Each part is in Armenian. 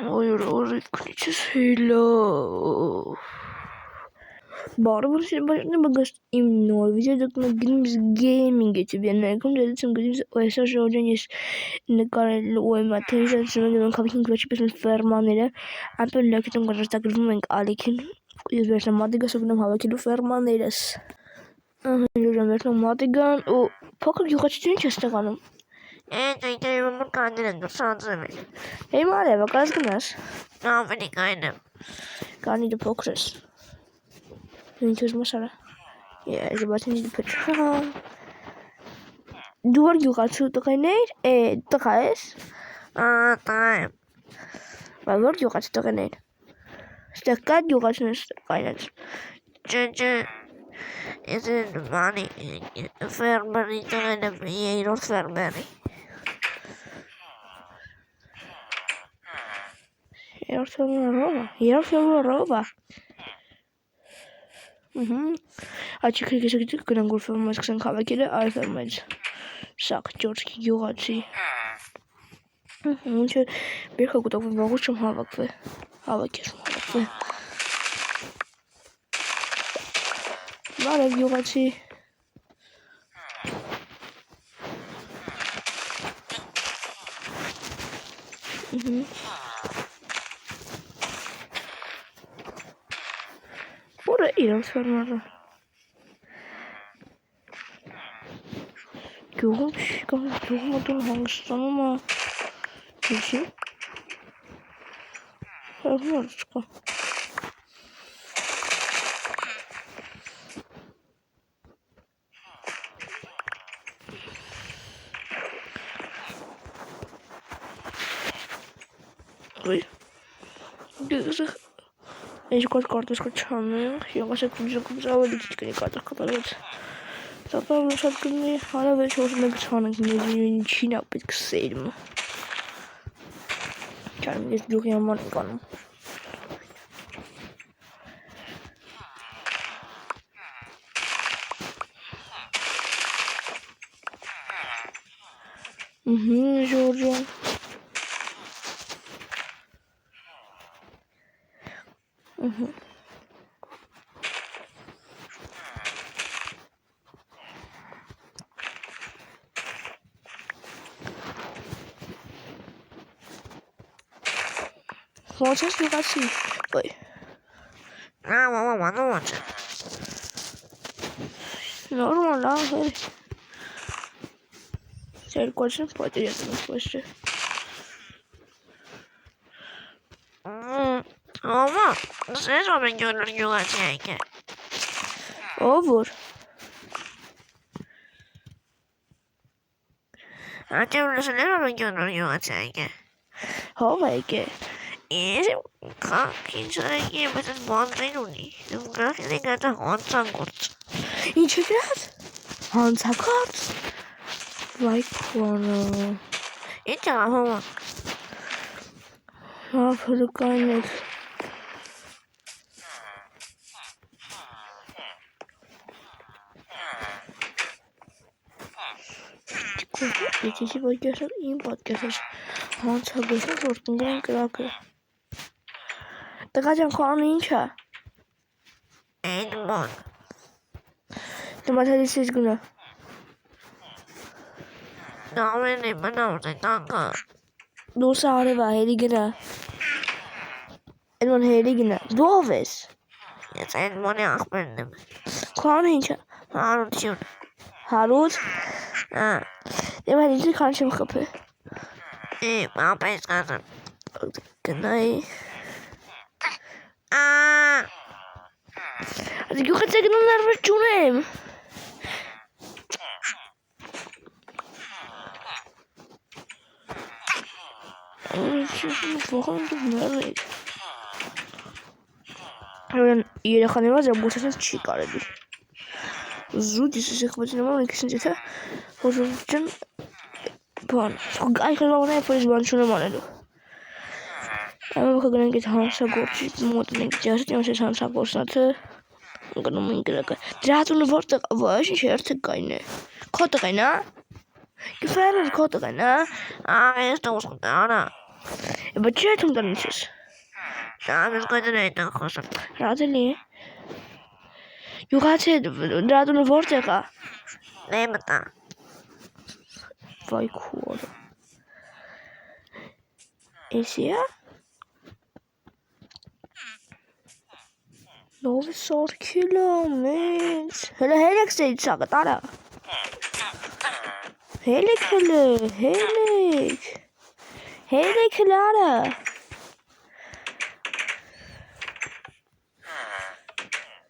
Ой, քնիչս հիլա։ Բարևոր շնորհակալ եմ իմ նոր վիդեո դուք գեյմինգ YouTube-ին ներկայացում դերեցում գիտես այսօր ժողովրդին ես նկարելու եմ աթեժան շնորհակալ եմ քավին քրոջի պես ֆերմաները ապել լոկետում գտածագրվում ենք ալիքին ես վերջնա մատիգա սովորում հավաքելու ֆերմաներս Ժորժան վերջնա մատիգան ու փոքր գյուղացիություն ինչ ես տեղանում Դու կանել եմ դուրսանձեմ է Հեյ մարևա կազ գնաս Ավելի կային եմ Կանի դու փոքր ես Ինչ ուզում ես արա Ես բացին դու փոքր Դու որ գյուղացու տղաներ տղա ես տղա եմ Բայց որ գյուղացու տղաներ Ստեղ կա գյուղացուներ կայնած Ջը Ես բանի ֆերմերի տղեն եմ երրորդ ֆերմերի Երրորդ ֆերմերը ռոբա Աչիքրի կեսակիցը կգնան որ ֆերմայից կսենք հավաքել է այ ֆերմայից Սակ ճորսկի գյուղացի Ինչ է բերքա կուտակվում վաղուց չեմ հավաքվել Հավաքես հավաքվել Բարև գյուղացի Որ է իրենց ֆերմերը Գյուղում կամ գյուղում ատուն հանգստանում է Ինչի Հեղմար չկա Ой Դեզը Ինչ կարտես չանենք, եղասեք վիզակում ավելի քիչ կնի կատարած Սակայն շատ կնի հարավեջ որ մենք չանենք ինչին է պետք սերմ Չարմ ես դուղի համար ենք անում Ժորժան Ոնց ես գյուղացի Ոյ Մամա ոնց Նորմալ հեր Երկու պատի ես մշտե Մամա Ես ամեն գյուղացի եկե Ով որ Ատեմ լսել ամեն գյուղացի եկե Հով եկե Ես քիչարի բայց բանտին ունի գախին գտա հանցան գործ Ինչ է գրած Հանցակարծ Վայ քոնը Ինչ ահա Հապրկային եք Եթե ոյկեսը իմ պատկեսս հանցագեսը որ տնգրան կրակը Տղա ջան քան ինչ է Այդ բան Դմաթալիս ես գնա Նամեն է մնաուր է տանկա Դուրս արևա հերի գնա Էդման հերի գնա Դու ով ես Ես այդ մոնի աղբերն եմ Քան ինչ է Հարություն Հարուց Դեմ հենց քան չեմ խփե Պապայս կազեմ Գնայի Այդ գյուղացի գնում նարվեր չունեմ Ողան դու մերեք Երեխաների վազը բուսասած չի կարելի Զուտ ես եղբացի նման ունի քսին եթե Հոժորջան Բան Այքն վաղն է պորիս բան չունեմ անելու Այմը կգնենք այդ հանցագործի մոտնենք ջաստ յոս ես հանցագործնացը Գնում ենք գրակը Դրա հատունը որտեղ ոչ ինչ երթը կային է Քո տղային հա Gefährlich Kotteren, ne? Ist das da? Aber Chetum dann ist es. Ja, das könnte nicht nachkosten. Radeli. You gaat het, raad een woord zeggen. Nee, maar dan. Vai cool. Is ja? Nove soort kilometers. Hele steeds zeggen, daar. Hele klare.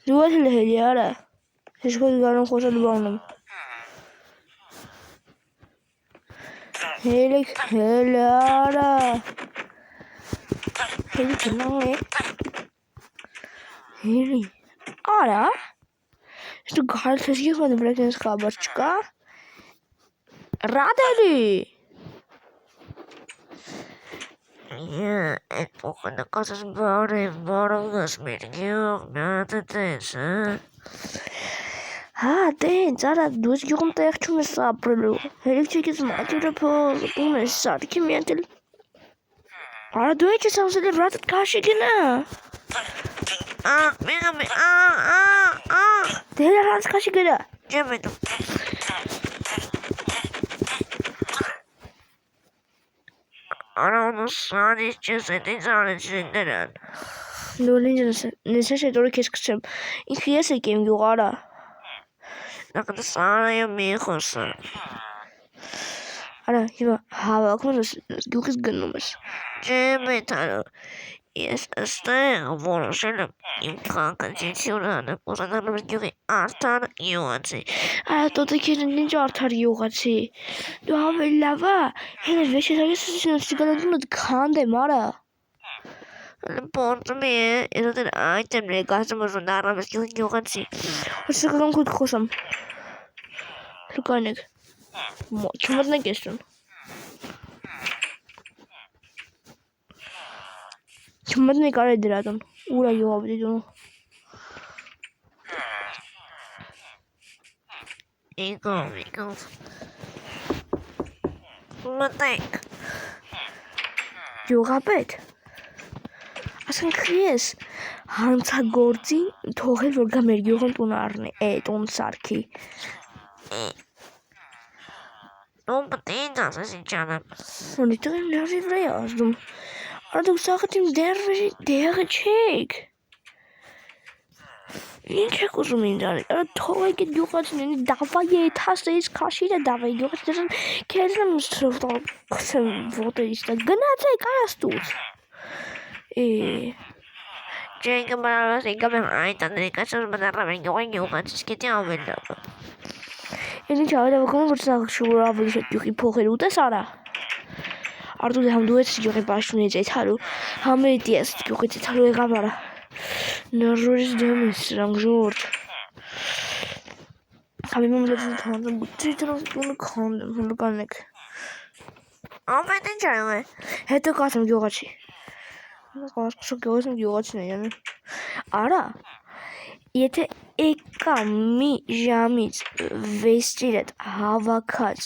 Doe het hele jaren. Dus goed, ik ga nog goed aan de banden. Hele klare. Hele klare. Hele. Ara? Is de gaar van de brekkenschabbertska? Radeli. Ja, ik volg de kast bouwen dus met jou na te testen. Dance, ara, dois que eu tenho que começar a pelo. Ele tinha que esmagar depois, começar que me entel. Ara, dois que são celebrados de caixa aqui, né? Tem a raça caixa aqui, né? Cemento. Ara onu sadece senin içinden. Dolayınca neyse şey doğru kesmişim. İkiye sekeyim yukarı. Ne kadar sana yapmıyorsun. Ara, hiba, hava konuşuyoruz. Göküz günümüz. Cemento. Este voluşuyla imkan kaçırıyorlar. O zaman biz gibi artar yuvarı. Ara, todo kendince artar yukarı. Doğa ve lava. Henüz beş yaşa sizin sigaranın da kandım ara. Porto bir ilan itemleri karşımızda aramız yuvarı. Sigaran kut koşam. Lukanek. Çumat ne geçtin? Çumat ne kadar ediladın? Ura yok dedim. Ego. Matek. Yok abet. Asan kries. Hansa gordi tohel vor gamergiogон տունարն է տուն սարքի Non patent ասես ինչ անեմ։ Ունի տղ եմ լավի վրա է ազդում Արա դուք սաղդ իմ դեղը չեք Ինչ եք ուզում ինձ արել Արա թողեք էտ գյուղացին ինձ դավայ է թաստեից քաշիր է դավայ գյուղացին Քեզ եմ սրովտալ ոտերից գնացեք արաստուց Ջենկը բարալոս եկամ եմ այն տաներիկացոս բնարավ են գյուղան չսկետի ավելը։ Ինչ ավելավակում որ սաղ շուր ավելի շետ գյուղի փողեր ուտես արա Արդու դե համ դու ես գյուղի պաշտունից այդ հարու Համ էտ ես գյուղից այդ հարու եղավ արա Նրժորից դեմ ես սրանք ժորդ Համ իմ լեծին թանձեմ բուտի դրանց տունը քանդեմ հլուկանեք Ամեն ինչ այո է։ Հետո կասեմ գյուղացի Կասպսո գյուղացին գյուղացին է յանը Արա Եթե եկա մի ժամից վեստիր էտ հավաքած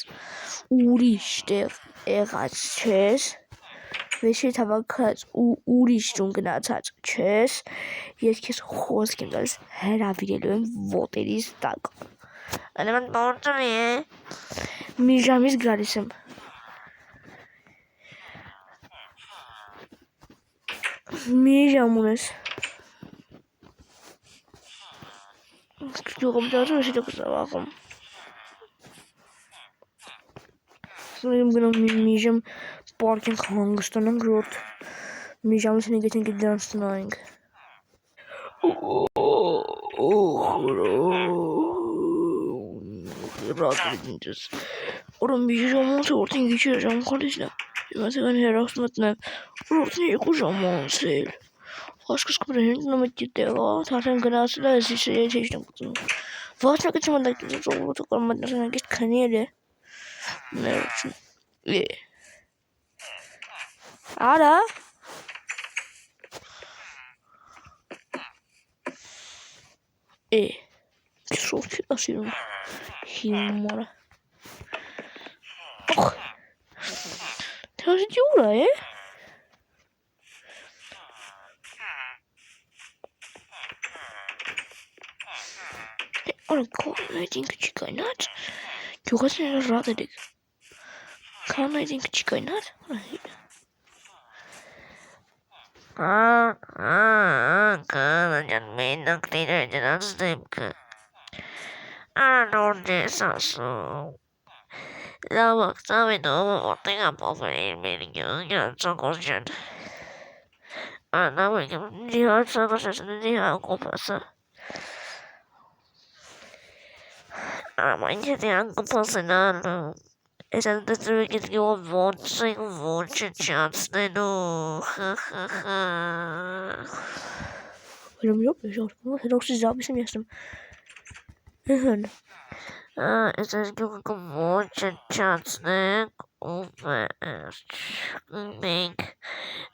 ուրիշ տեղ եղած չես Վեստիր հավաքած ու ուրիշ տուն գնացած չես Ես քեզ խոսք եմ տալիս հրավիրելու եմ ոտերից տակ Ալեման պորտոնի է։ Մի ժամից գալիս եմ Մի ժամ ունես Գյուղում դարում ես հետո կսավաղում Սուրիմ գնում մի ժամ պարկ ենք հանգստանանք ժորդ Մի ժամից ենք ենք դրանց տնայինք Ռատ ինձ Որը մի ժամանց է որտին գիչեր ժամ խալիսն է Իմասական հերախս մտնեմ Որտին երկու ժամանց էլ Աշկս կպրը հենտնում է տիտեղա Թարթեն գնացել է ես իչը իչն եմ կտնում Վաչնակը չմանդակից է ժողովոտը կար մտնասանագիշտ քնի էլ է Ներոչն Արա Շորքի ասիրում Հիմարը Թե ջուր է։ Արա քոնայդ ինքը չի կայնած։ Գյուղացիները ռադ edek։ Քոնայդ ինքը չի կայնած։ Կանանյան մենակ դիրը դրանց դեմքը։ Անոր դես ասում։ Լավակ ծավենով որտեղ ապովել իր մեր գյուղյան ծոգորջան։ Անավեք դիհար ծագասեսն դիհար կոպասը։ Ամայն եթե անկպասն ալու։ Ես են դծրուկ ես գյուղ ոչիկ ոչը չացնելու։ Yok yok. Roxy zapis jestem. Ես ես գյուղ ոչը չացնենք ու մենք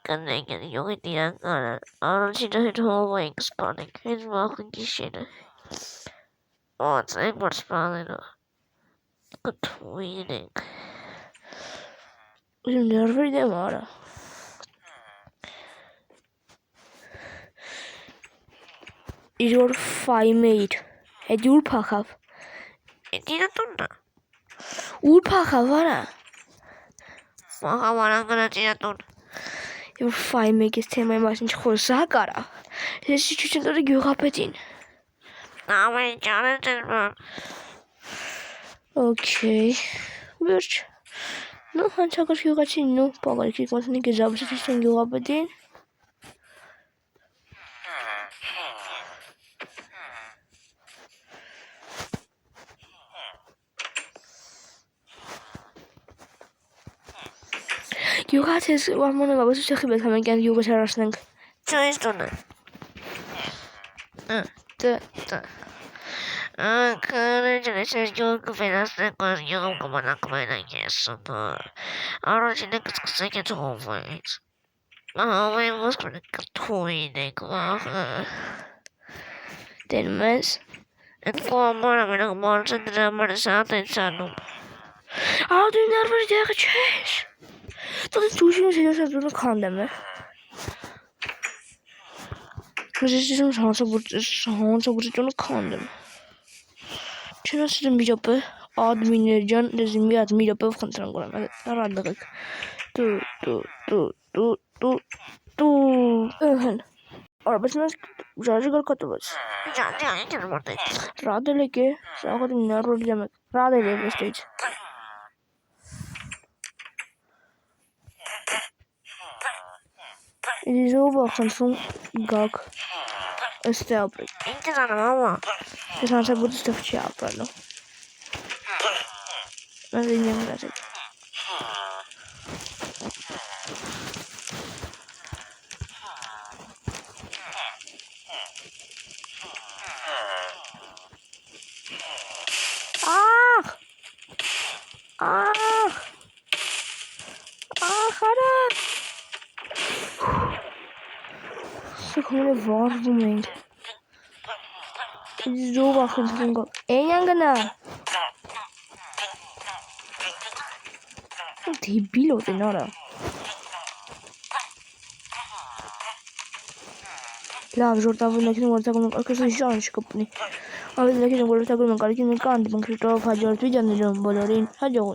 կնենք են յուղի տիրականը առաջինը հետ հով ենք սպանենք հետ վախը գիշերը ոնց ենք որ սպանելու կթույն ենք Nerveri de var. Your mate. Ur pakav. Edina tunna Ur pakav var. Maha varangana tina tun Your mate is temaya başın çıkırsa kara. Siz küçükleri göğapetin. Ama canım ben Okay. Birç. No, hançakar göğaçin no. Pagar ki konusunu gezabısı tutun göğapetin. Գյուղացես ոմոնը բաբասու չխի բետ համեն կյան գյուղը չարաշնենք Չայս տունը Քարեջն ես ես գյուղ կվերացնենք որ գյուղ կմանակ մենակ ես Առաջինը կսկսենք այդ հովից Հովին ոսկրը կթույն ենք վաղը Դենում ես Այդ կոմարը մենակ մարսը դրա մարը սատ են սանում դու ներվերի դեղը չես Tot is toezicht in de doen kan hem. Dus is soms hand zo wordt doen kan hem. Şuna sizin bir yapı adminlerden bizim bir admin yapı kontrol koyalım. Aradık. Tu. Arabasına jarjı kar katılır. Canım canım orada Radele ki sağ dinler rol yemek. Radele stage. Het is overal van gak. Een stelprik. İnce sana mama Dus dan zou moeten stuk chapen. Dan zie je hem dat ik. Gara. Ik gewoon een warming. Het is zo wachten van gak. En jangana. Die piloot in orde. La jorta vă nekine vorta cum că să joan și copni. Aveți nekine vorta cum că nekine cant, mă cred că faci o video de bolorin. Haide o